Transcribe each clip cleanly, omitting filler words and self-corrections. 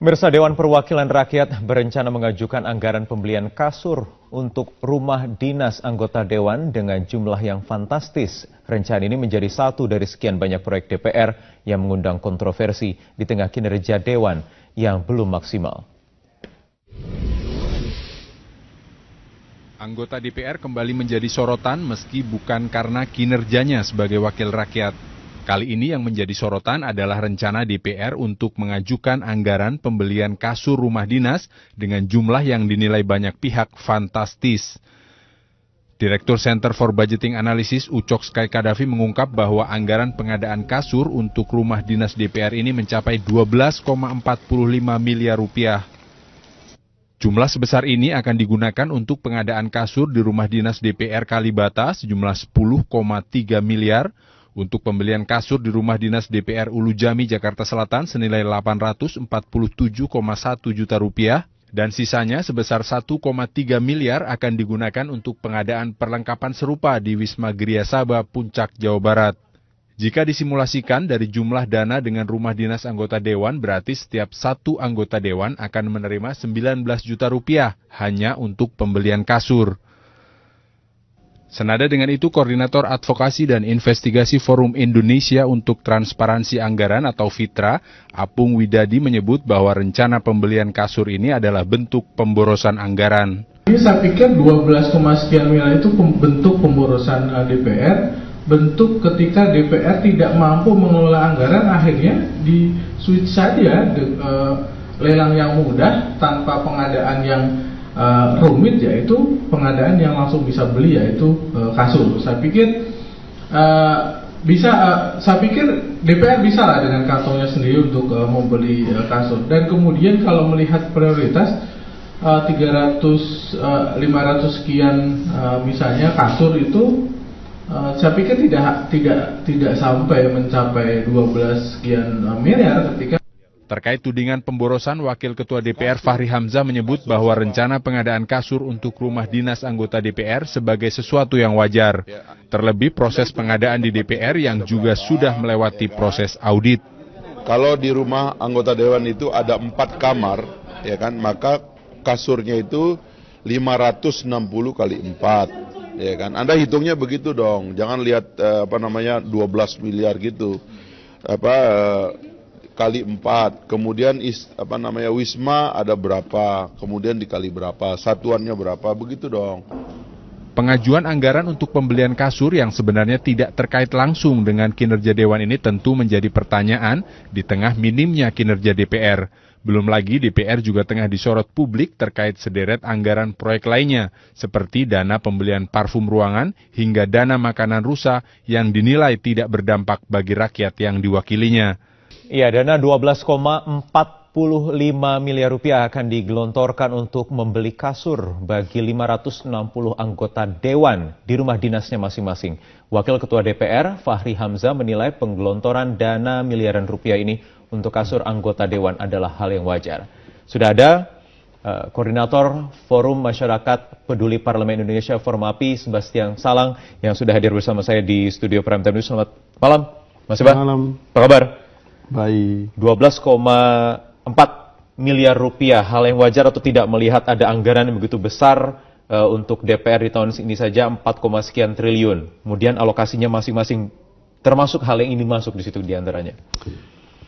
Pemirsa, Dewan Perwakilan Rakyat berencana mengajukan anggaran pembelian kasur untuk rumah dinas anggota Dewan dengan jumlah yang fantastis. Rencana ini menjadi satu dari sekian banyak proyek DPR yang mengundang kontroversi di tengah kinerja Dewan yang belum maksimal. Anggota DPR kembali menjadi sorotan meski bukan karena kinerjanya sebagai wakil rakyat. Kali ini yang menjadi sorotan adalah rencana DPR untuk mengajukan anggaran pembelian kasur rumah dinas dengan jumlah yang dinilai banyak pihak fantastis. Direktur Center for Budgeting Analysis Ucok Sky Kadafi mengungkap bahwa anggaran pengadaan kasur untuk rumah dinas DPR ini mencapai 12,45 miliar rupiah. Jumlah sebesar ini akan digunakan untuk pengadaan kasur di rumah dinas DPR Kalibata sejumlah 10,3 miliar, untuk pembelian kasur di rumah dinas DPR Ulu Jami, Jakarta Selatan senilai 847,1 juta rupiah, dan sisanya sebesar 1,3 miliar akan digunakan untuk pengadaan perlengkapan serupa di Wisma Gria Sabah, Puncak, Jawa Barat. Jika disimulasikan dari jumlah dana dengan rumah dinas anggota Dewan, berarti setiap satu anggota Dewan akan menerima 19 juta rupiah hanya untuk pembelian kasur. Senada dengan itu, Koordinator Advokasi dan Investigasi Forum Indonesia untuk Transparansi Anggaran atau FITRA, Apung Widadi menyebut bahwa rencana pembelian kasur ini adalah bentuk pemborosan anggaran. Saya pikir 12, sekian miliar itu bentuk pemborosan DPR, bentuk ketika DPR tidak mampu mengelola anggaran, akhirnya di switch saja lelang yang mudah tanpa pengadaan yang rumit, yaitu pengadaan yang langsung bisa beli, yaitu kasur. Saya pikir saya pikir DPR bisa lah dengan kantongnya sendiri untuk membeli kasur. Dan kemudian kalau melihat prioritas 500 sekian misalnya kasur itu, saya pikir tidak sampai mencapai 12 sekian miliar ketika. Terkait tudingan pemborosan, Wakil Ketua DPR Fahri Hamzah menyebut bahwa rencana pengadaan kasur untuk rumah dinas anggota DPR sebagai sesuatu yang wajar. Terlebih proses pengadaan di DPR yang juga sudah melewati proses audit. Kalau di rumah anggota Dewan itu ada 4 kamar, ya kan, maka kasurnya itu 560 kali 4, ya kan. Anda hitungnya begitu dong, jangan lihat 12 miliar gitu. Kali 4, kemudian Wisma ada berapa, kemudian dikali berapa, satuannya berapa, begitu dong. Pengajuan anggaran untuk pembelian kasur yang sebenarnya tidak terkait langsung dengan kinerja Dewan ini tentu menjadi pertanyaan di tengah minimnya kinerja DPR. Belum lagi DPR juga tengah disorot publik terkait sederet anggaran proyek lainnya, seperti dana pembelian parfum ruangan hingga dana makanan rusa yang dinilai tidak berdampak bagi rakyat yang diwakilinya. Ya, dana 12,45 miliar rupiah akan digelontorkan untuk membeli kasur bagi 560 anggota Dewan di rumah dinasnya masing-masing. Wakil Ketua DPR Fahri Hamzah menilai penggelontoran dana miliaran rupiah ini untuk kasur anggota Dewan adalah hal yang wajar. Sudah ada Koordinator Forum Masyarakat Peduli Parlemen Indonesia Formapi, Sebastian Salang, yang sudah hadir bersama saya di studio Prime Time News. Selamat malam, Mas Seba. Malam. Apa kabar? Baik. 12,4 miliar rupiah, hal yang wajar atau tidak melihat ada anggaran yang begitu besar untuk DPR di tahun ini saja 4, sekian triliun. Kemudian alokasinya masing-masing, termasuk hal yang ini masuk di situ diantaranya.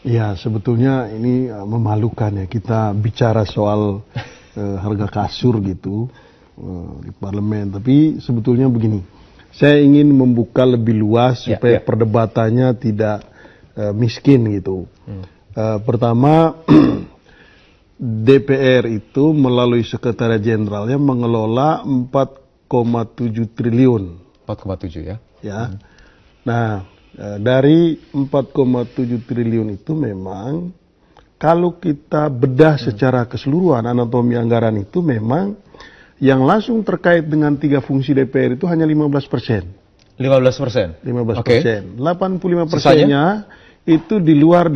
Ya, sebetulnya ini memalukan ya, kita bicara soal harga kasur gitu di parlemen. Tapi sebetulnya begini, saya ingin membuka lebih luas supaya perdebatannya tidak miskin gitu. Pertama, DPR itu melalui Sekretariat Jenderalnya mengelola 4,7 triliun. 4,7 ya? Ya. Nah, dari 4,7 triliun itu memang kalau kita bedah secara keseluruhan anatomi anggaran itu memang yang langsung terkait dengan 3 fungsi DPR itu hanya 15%. 15%? 15%. 85%-nya itu di luar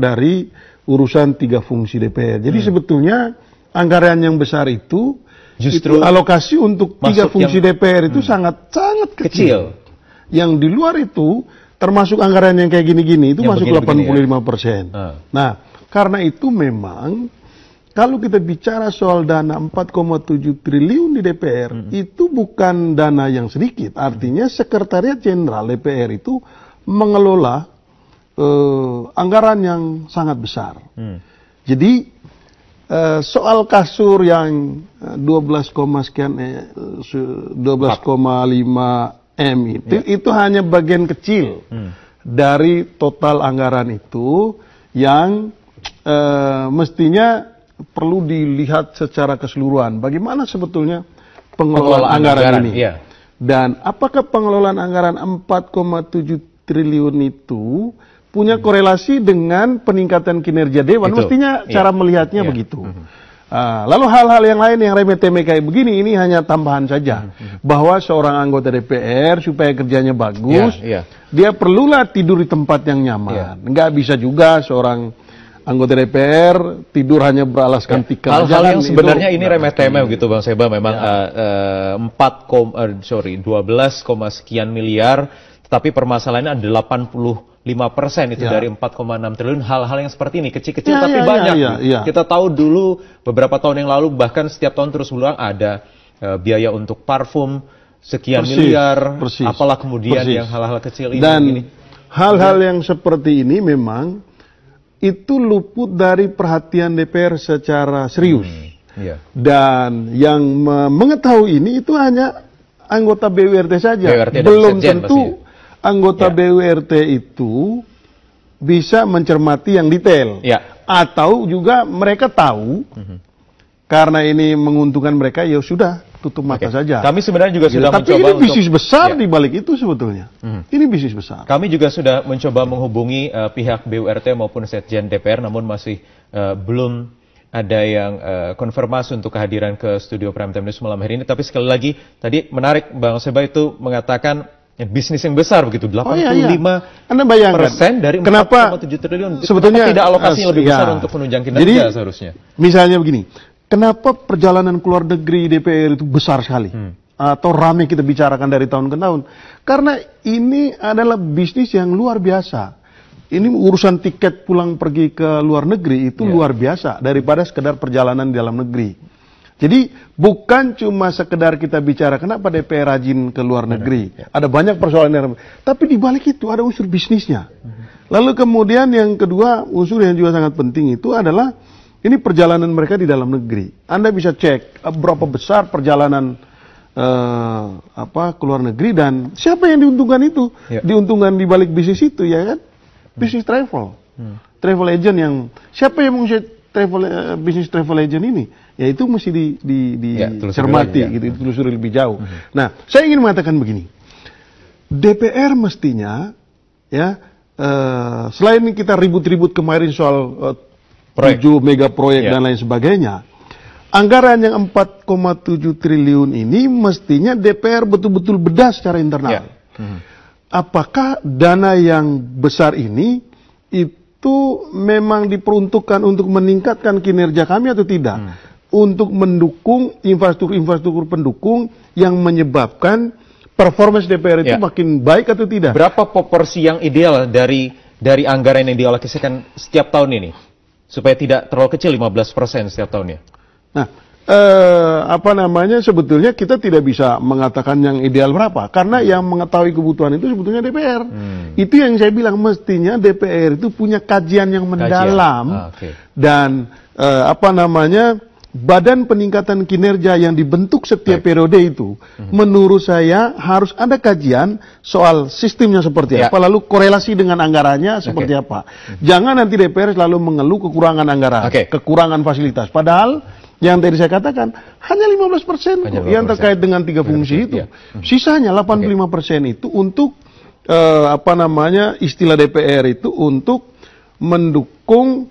dari urusan 3 fungsi DPR. Jadi sebetulnya anggaran yang besar itu justru alokasi untuk 3 fungsi DPR itu sangat kecil. Yang di luar itu termasuk anggaran yang kayak gini-gini itu yang masuk 85%. Nah, Karena itu memang kalau kita bicara soal dana 4,7 triliun di DPR, itu bukan dana yang sedikit. Artinya Sekretariat Jenderal DPR itu mengelola anggaran yang sangat besar. Jadi soal kasur yang 12,5 M itu hanya bagian kecil dari total anggaran itu yang mestinya perlu dilihat secara keseluruhan. Bagaimana sebetulnya pengelolaan anggaran ini? Iya. Dan apakah pengelolaan anggaran 4,7 triliun itu punya korelasi dengan peningkatan kinerja Dewan? Itu. Mestinya cara melihatnya begitu. Mhm. Lalu hal-hal yang lain yang remeh-temeh kayak begini, ini hanya tambahan saja. Bahwa seorang anggota DPR supaya kerjanya bagus, dia perlulah tidur di tempat yang nyaman. Nggak bisa juga seorang anggota DPR tidur hanya beralaskan tikar. Hal-hal yang sebenarnya ini remeh-temeh begitu Bang Seba, memang 12, sekian miliar, tetapi permasalahannya ada 85% itu dari 4,6 triliun. Hal-hal yang seperti ini kecil-kecil tapi banyak. Kita tahu dulu beberapa tahun yang lalu bahkan setiap tahun terus berulang ada biaya untuk parfum sekian miliar, apalah kemudian yang hal-hal kecil ini. Dan hal-hal yang seperti ini memang itu luput dari perhatian DPR secara serius. Dan yang mengetahui ini itu hanya anggota BURT saja. Belum tentu anggota BURT itu bisa mencermati yang detail. Atau juga mereka tahu karena ini menguntungkan mereka, ya sudah tutup mata saja. Kami sebenarnya juga sudah tapi mencoba ini bisnis besar di balik itu sebetulnya. Ini bisnis besar. Kami juga sudah mencoba menghubungi pihak BURT maupun Setjen DPR, namun masih belum ada yang konfirmasi untuk kehadiran ke studio Prime Time News malam hari ini. Tapi sekali lagi, tadi menarik Bang Seba itu mengatakan bisnis yang besar begitu, 85% Anda bayangkan dari 4,7 triliun. Sebetulnya tidak alokasinya lebih besar untuk penunjang kinerja seharusnya. Misalnya begini, kenapa perjalanan ke luar negeri DPR itu besar sekali? Atau ramai kita bicarakan dari tahun ke tahun? Karena ini adalah bisnis yang luar biasa. Ini urusan tiket pulang pergi ke luar negeri itu luar biasa daripada sekedar perjalanan di dalam negeri. Jadi bukan cuma sekedar kita bicara kenapa DPR rajin ke luar negeri. Ada banyak persoalan tapi di balik itu ada unsur bisnisnya. Lalu kemudian yang kedua, unsur yang juga sangat penting itu adalah ini perjalanan mereka di dalam negeri. Anda bisa cek berapa besar perjalanan ke luar negeri dan siapa yang diuntungkan itu? Diuntungkan di balik bisnis itu, ya kan? Bisnis travel. Travel agent yang siapa yang mengusir bisnis travel agent ini? Ya itu mesti dicermati, ditelusuri lebih jauh. Nah, saya ingin mengatakan begini. DPR mestinya selain kita ribut-ribut kemarin soal 7 mega proyek dan lain sebagainya, anggaran yang 4,7 triliun ini mestinya DPR betul-betul bedah secara internal. Apakah dana yang besar ini itu memang diperuntukkan untuk meningkatkan kinerja kami atau tidak? Untuk mendukung infrastruktur pendukung yang menyebabkan performance DPR itu makin baik atau tidak? Berapa proporsi yang ideal dari anggaran yang dialokasikan setiap tahun ini? Supaya tidak terlalu kecil 15% setiap tahunnya. Nah, sebetulnya kita tidak bisa mengatakan yang ideal berapa. Karena yang mengetahui kebutuhan itu sebetulnya DPR. Itu yang saya bilang, mestinya DPR itu punya kajian yang mendalam. Dan badan peningkatan kinerja yang dibentuk setiap periode itu, menurut saya harus ada kajian soal sistemnya seperti apa, lalu korelasi dengan anggarannya seperti apa. Jangan nanti DPR selalu mengeluh kekurangan anggaran, kekurangan fasilitas. Padahal yang tadi saya katakan hanya 15% yang terkait dengan 3 fungsi itu. Sisanya 85% itu untuk istilah DPR itu untuk mendukung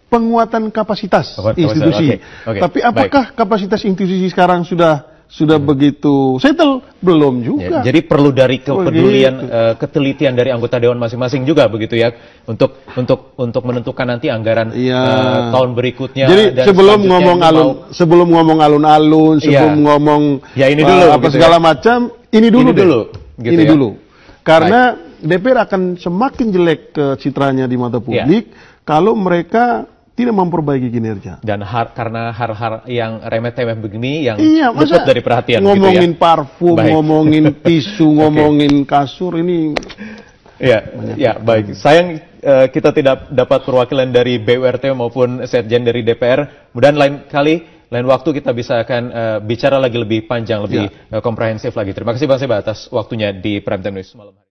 penguatan kapasitas institusi. Tapi apakah kapasitas institusi sekarang sudah begitu settle? Belum juga. Jadi perlu dari kepedulian, ketelitian dari anggota dewan masing-masing juga begitu ya, untuk menentukan nanti anggaran tahun berikutnya. Jadi sebelum ngomong alun-alun, sebelum ngomong ini dulu, segala macam, ini dulu. Ini dulu. Karena DPR akan semakin jelek citranya di mata publik kalau mereka tidak memperbaiki kinerja. Dan karena hal-hal yang remeh-temeh begini yang Iya, luput dari perhatian ngomongin gitu ya. parfum, Baik. ngomongin tisu, ngomongin kasur ini. Ya, baik. Sayang kita tidak dapat perwakilan dari BURT maupun Setjen dari DPR. Mudah-mudahan lain waktu kita bisa akan bicara lagi lebih panjang, lebih komprehensif lagi. Terima kasih Bang Seba atas waktunya di Prime Time News malam hari.